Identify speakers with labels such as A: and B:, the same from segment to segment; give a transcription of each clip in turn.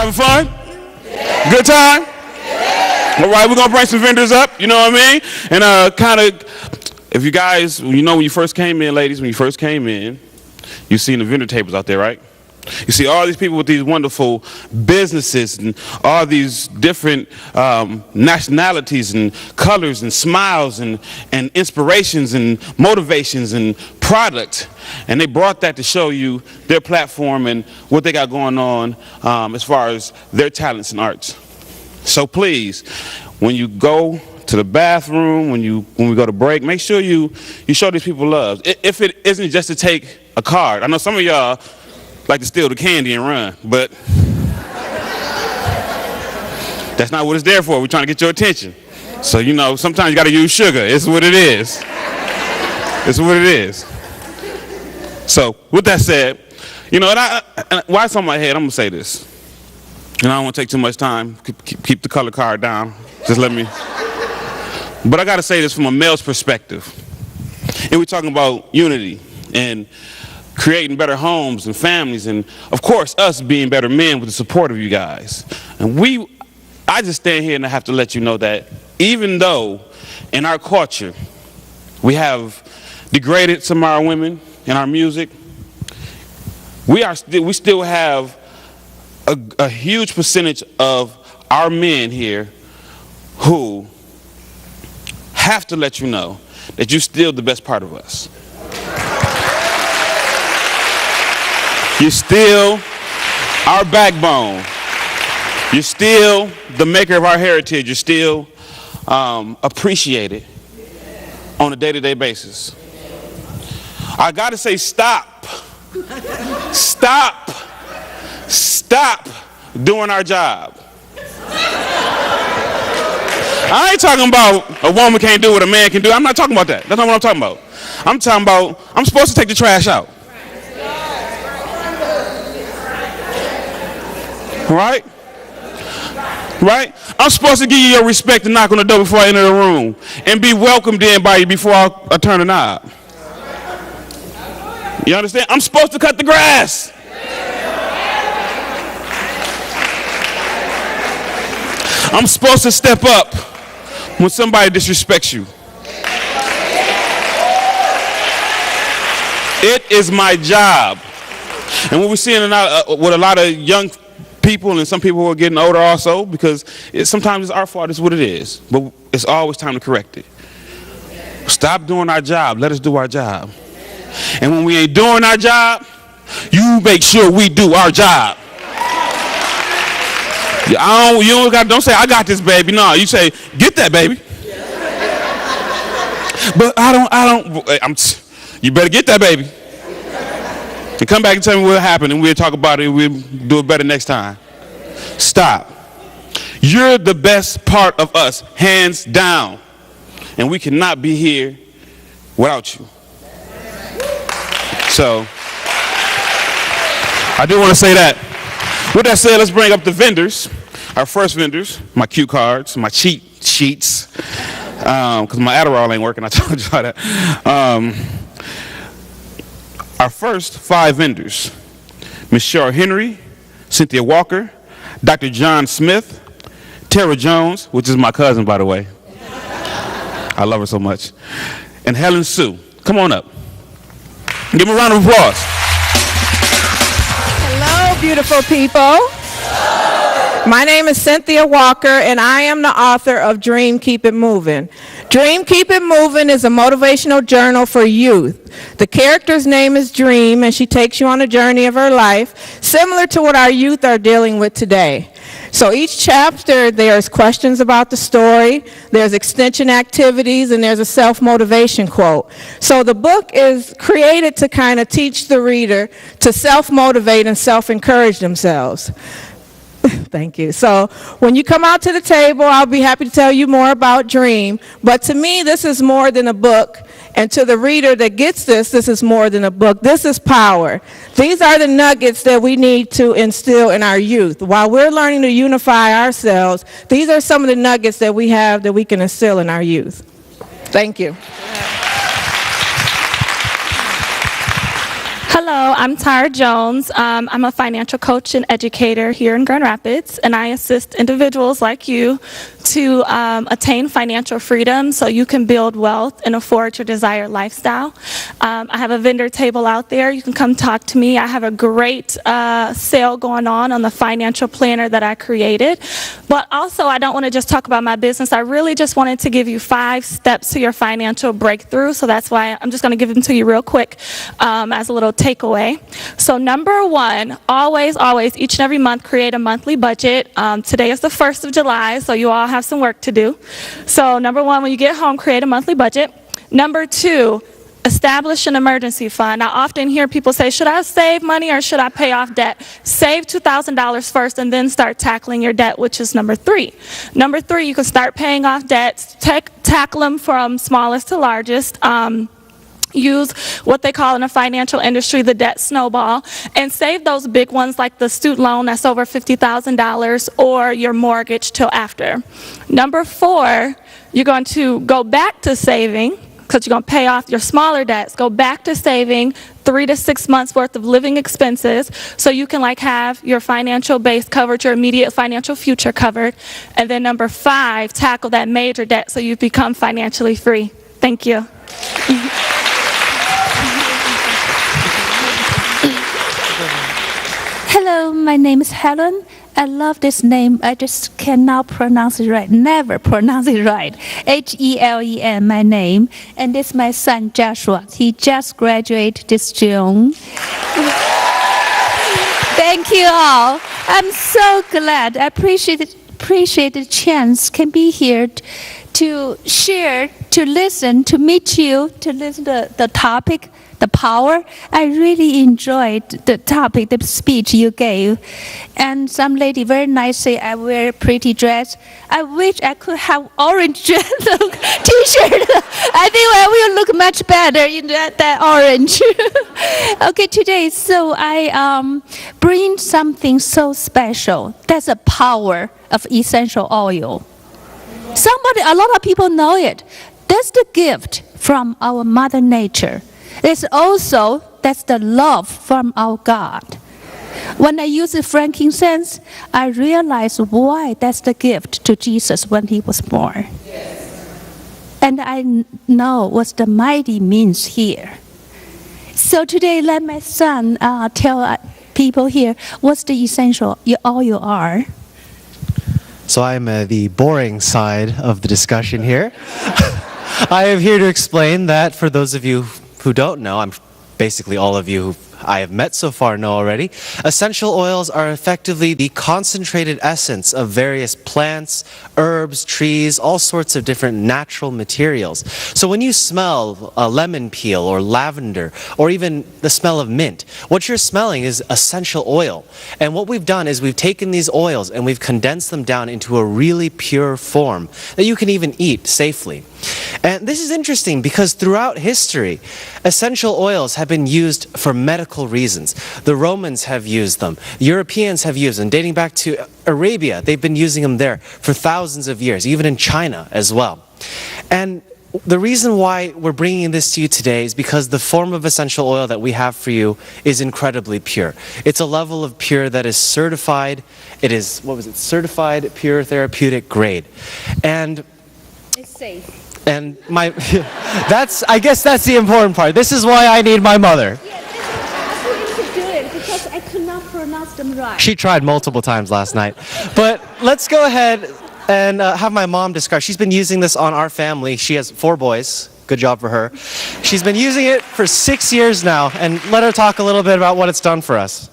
A: Having fun? Yeah. Good time? Yeah. All right, we're going to bring some vendors up, you know what I mean? And kind of, if you guys, you know when you first came in, ladies, when you first came in, you seen the vendor tables out there, right? You see all these people with these wonderful businesses and all these different nationalities and colors and smiles and inspirations and motivations and product. And they brought that to show you their platform and what they got going on as far as their talents and arts. So please, when you go to the bathroom, when we go to break, make sure you show these people love. If it isn't just to take a card. I know some of y'all like to steal the candy and run, but that's not what it's there for. We're trying to get your attention. So, you know, sometimes you got to use sugar. It's what it is. It's what it is. So, with that said, you know, and while it's on my head, I'm going to say this. And I don't want to take too much time. Keep the color card down. Just let me. But I got to say this from a male's perspective. And we're talking about unity and creating better homes and families, and of course us being better men with the support of you guys. And I just stand here and I have to let you know that even though in our culture we have degraded some of our women in our music, we still have a huge percentage of our men here who have to let you know that you're still the best part of us. You're still our backbone. You're still the maker of our heritage. You're still appreciated on a day-to-day basis. I got to say stop. Stop doing our job. I ain't talking about a woman can't do what a man can do. I'm not talking about that. That's not what I'm talking about. I'm talking about I'm supposed to take the trash out. Right? Right? I'm supposed to give you your respect and knock on the door before I enter the room and be welcomed in by you before I turn the knob. You understand? I'm supposed to cut the grass. I'm supposed to step up when somebody disrespects you. It is my job. And what we're seeing with a lot of young people and some people who are getting older also, because sometimes it's our fault, it's what it is. But it's always time to correct it. Stop doing our job. Let us do our job. And when we ain't doing our job, you make sure we do our job. Don't say, I got this, baby. No, you say, get that, baby. But you better get that, baby. And come back and tell me what happened, and we'll talk about it, and we'll do it better next time. Stop. You're the best part of us, hands down. And we cannot be here without you. So, I do want to say that. With that said, let's bring up the vendors. Our first vendors, my cue cards, my cheat sheets, because my Adderall ain't working, I told you all that. Our first 5 vendors, Ms. Cheryl Henry, Cynthia Walker, Dr. John Smith, Tara Jones, which is my cousin, by the way. I love her so much. And Helen Sue. Come on up. Give them a round of applause.
B: Hello, beautiful people. My name is Cynthia Walker, and I am the author of Dream, Keep It Moving. Dream, Keep It Moving is a motivational journal for youth. The character's name is Dream, and she takes you on a journey of her life, similar to what our youth are dealing with today. So each chapter, there's questions about the story, there's extension activities, and there's a self-motivation quote. So the book is created to kind of teach the reader to self-motivate and self-encourage themselves. Thank you. So when you come out to the table, I'll be happy to tell you more about Dream. But to me, this is more than a book. And to the reader that gets this, this is more than a book. This is power. These are the nuggets that we need to instill in our youth. While we're learning to unify ourselves, these are some of the nuggets that we have that we can instill in our youth. Thank you.
C: Hello, I'm Tara Jones. I'm a financial coach and educator here in Grand Rapids, and I assist individuals like you to attain financial freedom so you can build wealth and afford your desired lifestyle. I have a vendor table out there. You can come talk to me. I have a great sale going on the financial planner that I created. But also, I don't want to just talk about my business. I really just wanted to give you 5 steps to your financial breakthrough. So that's why I'm just going to give them to you real quick as a little takeaway. So number 1, always, each and every month, create a monthly budget. Today is the 1st of July, so you all have some work to do. So number 1, when you get home, create a monthly budget. Number 2, establish an emergency fund. I often hear people say, should I save money or should I pay off debt? Save $2,000 first and then start tackling your debt, which is number 3. Number 3, you can start paying off debts, tackle them from smallest to largest. Use what they call in the financial industry the debt snowball, and save those big ones like the student loan that's over $50,000 or your mortgage till after. Number 4, you're going to go back to saving because you're going to pay off your smaller debts. Go back to saving 3 to 6 months worth of living expenses so you can have your financial base covered, your immediate financial future covered. And then number 5, tackle that major debt so you become financially free. Thank you.
D: Hello, my name is Helen. I love this name. I just cannot pronounce it right. Never pronounce it right. Helen, my name. And this is my son, Joshua. He just graduated this June. Thank you all. I'm so glad. I appreciate the chance can be here to share, to listen, to meet you, to listen to the topic, the power. I really enjoyed the topic, the speech you gave. And some lady very nice say I wear pretty dress. I wish I could have orange dress, t-shirt. I think I will look much better in that orange. Okay, today, so I bring something so special. That's the power of essential oil. A lot of people know it. That's the gift from our Mother Nature. That's the love from our God. When I use the frankincense, I realize why that's the gift to Jesus when he was born. Yes. And I know what the mighty means here. So today, let my son tell people here what's the essential oil are.
E: So I'm the boring side of the discussion here. I am here to explain that for those of you who don't know, I'm basically all of you who I have met so far know already, essential oils are effectively the concentrated essence of various plants, herbs, trees, all sorts of different natural materials. So when you smell a lemon peel or lavender or even the smell of mint, what you're smelling is essential oil. And what we've done is we've taken these oils and we've condensed them down into a really pure form that you can even eat safely. And this is interesting because throughout history, essential oils have been used for medical reasons. The Romans have used them. Europeans have used them. Dating back to Arabia, they've been using them there for thousands of years, even in China as well. And the reason why we're bringing this to you today is because the form of essential oil that we have for you is incredibly pure. It's a level of pure that is certified. It is, certified pure therapeutic grade. And
D: It's safe.
E: And I guess that's the important part. This is why I need my mother.
D: Yeah, I asked him to do it because I could not pronounce them right.
E: She tried multiple times last night. But let's go ahead and have my mom describe. She's been using this on our family. She has 4 boys. Good job for her. She's been using it for 6 years now. And let her talk a little bit about what it's done for us.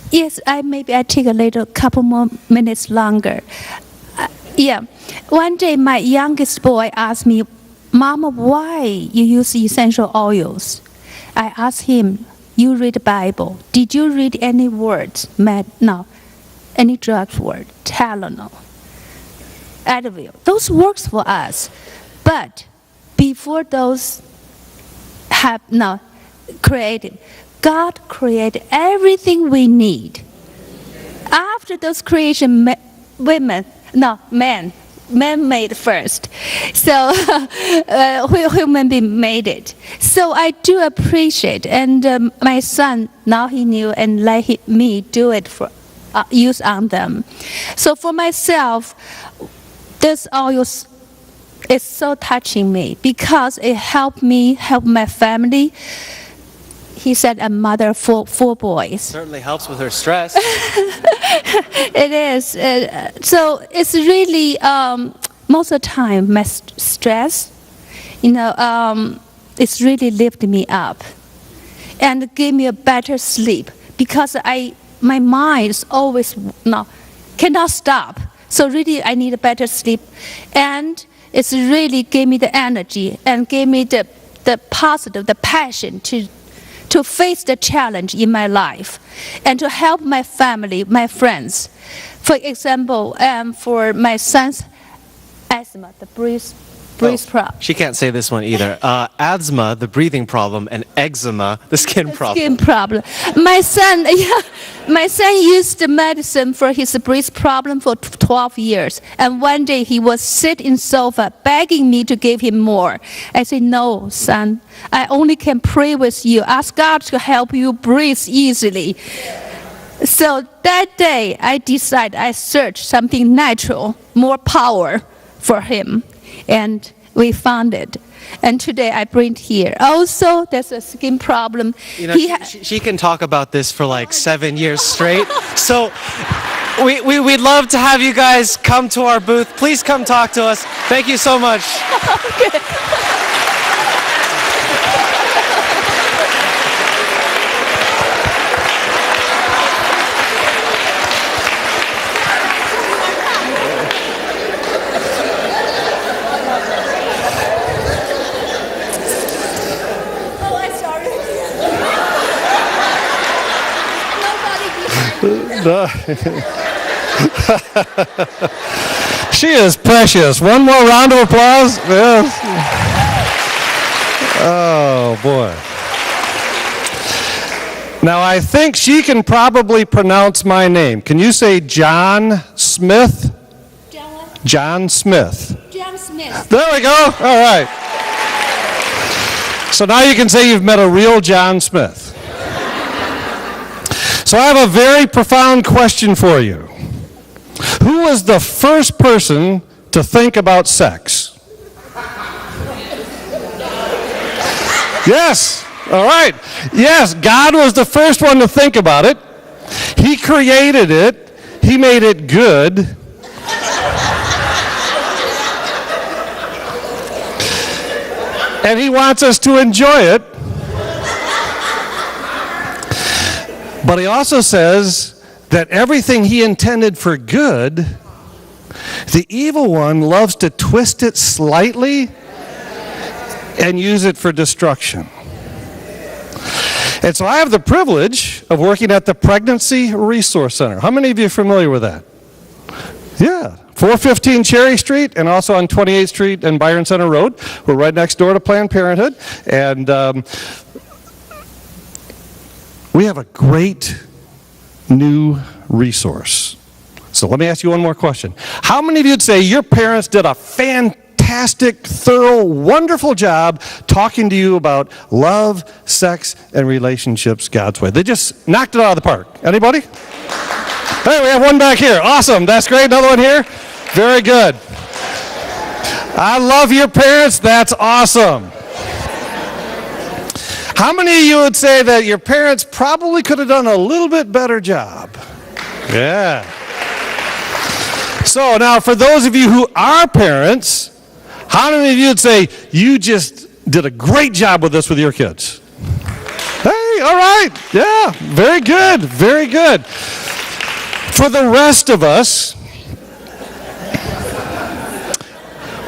D: Yes, I take a couple more minutes longer. One day my youngest boy asked me, Mama, why you use essential oils? I asked him, you read the Bible. Did you read any words? No. Any drug word? Tylenol. Advil. Those works for us. But before those created, God created everything we need. After those creation, men man-made first. So human being made it. So I do appreciate, and my son, now he knew and let me do it for use on them. So for myself, this oil is so touching me because it helped me help my family. He said a mother for 4 boys.
E: Certainly helps with her stress.
D: It is. So it's really, most of the time, my stress, it's really lifted me up and gave me a better sleep because my mind is always, cannot stop. So really, I need a better sleep. And it's really gave me the energy and gave me the positive, the passion to face the challenge in my life and to help my family, my friends. For example, for my son's asthma, the breathe problem.
E: She can't say this one either. Asthma, the breathing problem, and eczema, the skin problem.
D: Skin problem. My son used the medicine for his breath problem for 12 years. And one day he was sitting in sofa begging me to give him more. I said, no, son, I only can pray with you. Ask God to help you breathe easily. So that day I decided I searched something natural, more power for him. And we found it. And today I bring it here. Also, there's a skin problem.
E: She can talk about this for like 7 years straight. So we'd love to have you guys come to our booth. Please come talk to us. Thank you so much.
D: Okay.
F: She is precious. One more round of applause. Yes. Oh, boy. Now, I think she can probably pronounce my name. Can you say John Smith? John Smith.
D: John Smith.
F: There we go. All right. So now you can say you've met a real John Smith. So I have a very profound question for you. Who was the first person to think about sex? Yes. All right. Yes, God was the first one to think about it. He created it. He made it good. And He wants us to enjoy it. But He also says that everything He intended for good, the evil one loves to twist it slightly and use it for destruction. And so I have the privilege of working at the Pregnancy Resource Center. How many of you are familiar with that? Yeah. 415 Cherry Street and also on 28th Street and Byron Center Road. We're right next door to Planned Parenthood. And we have a great new resource. So let me ask you one more question. How many of you would say your parents did a fantastic, thorough, wonderful job talking to you about love, sex, and relationships God's way? They just knocked it out of the park. Anybody? Hey, we have one back here. Awesome. That's great. Another one here. Very good. I love your parents. That's awesome. How many of you would say that your parents probably could have done a little bit better job? Yeah. So now for those of you who are parents, how many of you would say you just did a great job with this with your kids? Hey, all right. Yeah, very good. Very good. For the rest of us,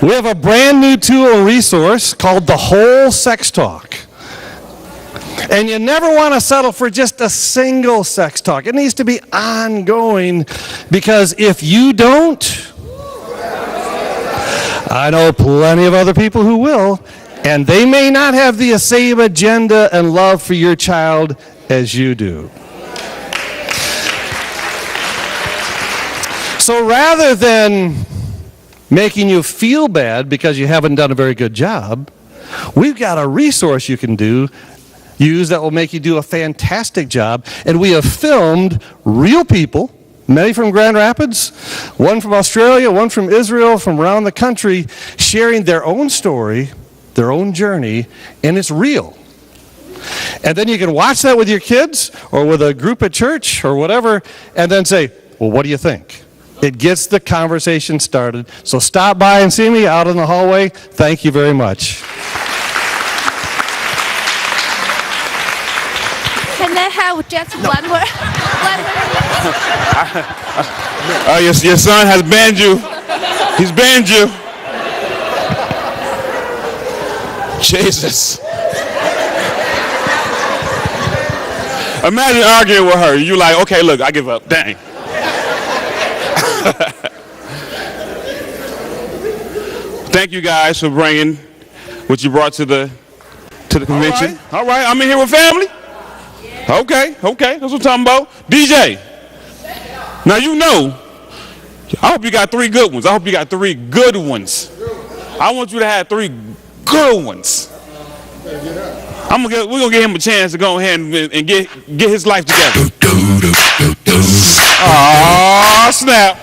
F: we have a brand new tool and resource called the Whole Sex Talk. And you never want to settle for just a single sex talk. It needs to be ongoing, because if you don't, I know plenty of other people who will, and they may not have the same agenda and love for your child as you do. So rather than making you feel bad because you haven't done a very good job. We've got a resource you can use that will make you do a fantastic job. And we have filmed real people, many from Grand Rapids, one from Australia, one from Israel, from around the country, sharing their own story, their own journey, and it's real. And then you can watch that with your kids or with a group at church or whatever, and then say, well, what do you think? It gets the conversation started. So stop by and see me out in the hallway. Thank you very much.
D: Can I have just one more?
A: Your son has banned you. He's banned you. Jesus. Imagine arguing with her. You like, okay, look, I give up. Dang. Thank you guys for bringing what you brought to the convention. All right. I'm in here with family. Okay, that's what I'm talking about. DJ. Now you know. I hope you got 3 good ones. I want you to have 3 good ones. We're gonna give him a chance to go ahead and get his life together. Oh snap!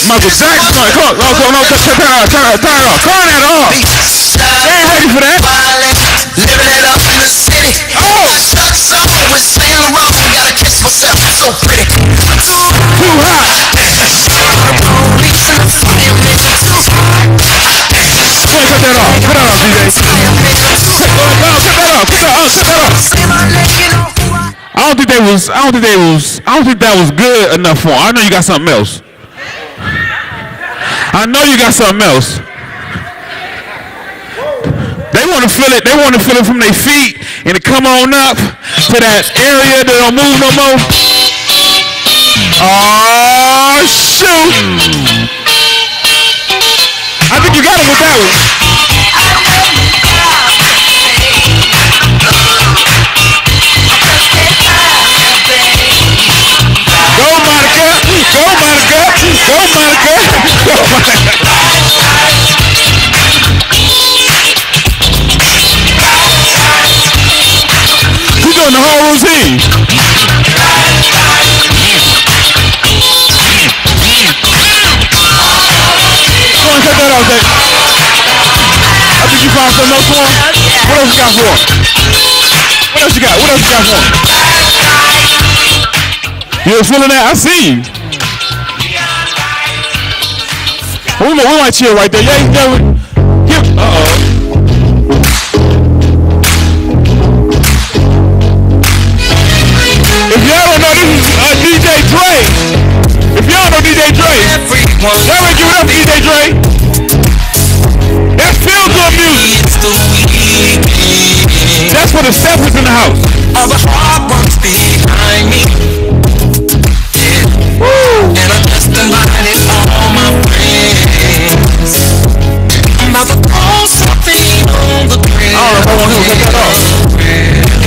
A: Michael Jackson, come on, turn it off. Turn that off. They ain't ready for that.
G: Living it up in the city. Oh, stuck somewhere with Saint Laurent. Gotta kiss myself, so pretty.
A: Too hot.
G: The police and the firemen.
A: Cut that off. Cut that off, DJ. Cut that off.
G: Say my name, you know who I am.
A: I don't think that was good enough for him. I know you got something else. They want to feel it. They want to feel it from their feet and to come on up to that area that don't move no more. Oh shoot! I think you got it with that one. Go Monica! Go Monica! Go Monica! Go Monica! Who's doing the whole routine? Go and cut that off, Dave. I think you found something else for him. What else you got for him? What else you got for him? You was feeling that? I see you. We might chill right there. Yeah. If y'all don't know, this is DJ Dre. If y'all know DJ Dre, y'all ready to give it up to DJ Dre? That's feel good music. That's for the steppers in the house.
G: All the hard work's behind me. Woo. And I'm just inviting all my friends. I'm about to throw something on the grill.
A: I don't know if I want him to take that off.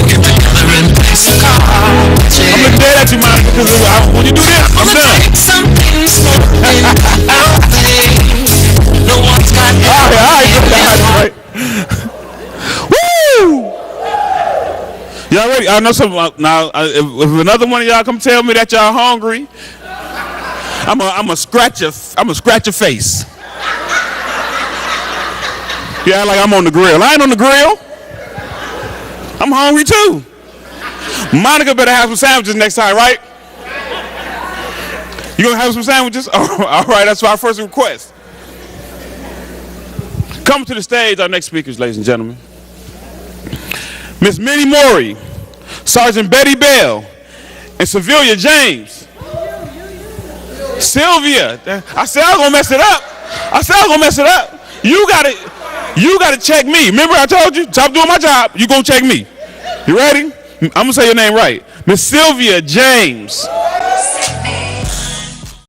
G: Get together and play some cards.
A: I'm looking dead at you, man, because when you do this, I'm done.
G: Something smoking out there. No one's got
A: All right. Woo! Y'all ready? I know some. Now, if another one of y'all come tell me that y'all hungry, I'm a scratch your face. Yeah, like I'm on the grill. I ain't on the grill. I'm hungry too. Monica better have some sandwiches next time, right? You gonna have some sandwiches? All right, that's our first request. Coming to the stage, our next speakers, ladies and gentlemen. Miss Minnie Morey, Sergeant Betty Bell, and Sylvia James. Sylvia, I said I was gonna mess it up. You gotta check me. Remember I told you, stop doing my job, you gonna check me. You ready? I'm gonna say your name right. Miss Sylvia James.